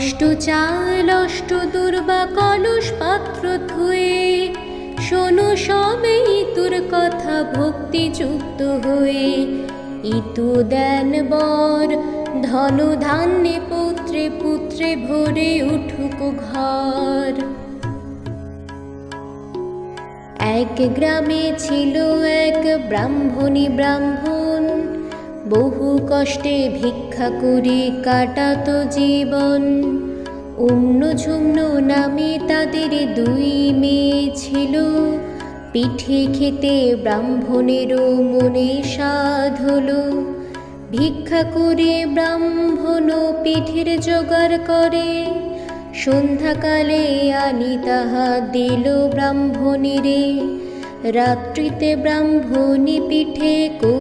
অষ্ট চাল অষ্ট দুর্বা কলস পাত্র থুয়ে শোনো সবে ইতুর কথা ভক্তিযুক্ত হয়ে। ইতু দেন বর ধন ধান্যে পুত্রে পুত্রে ভরে উঠুক ঘর। এক গ্রামে ছিল এক ব্রাহ্মণী ব্রাহ্মণ, বহু কষ্টে ভিক্ষা করে কাটাতো জীবন। অন্য ঝুম্ন নামে তাদের দুই মেয়ে ছিল, পিঠে খেতে ব্রাহ্মণেরও মনে সাধ হলো। ভিক্ষা করে ব্রাহ্মণ পিঠের জোগাড় করে, সন্ধ্যাকালে আনি তাহা দিল ব্রাহ্মণীরে। রাত্রিতে ব্রাহ্মণী পিঠে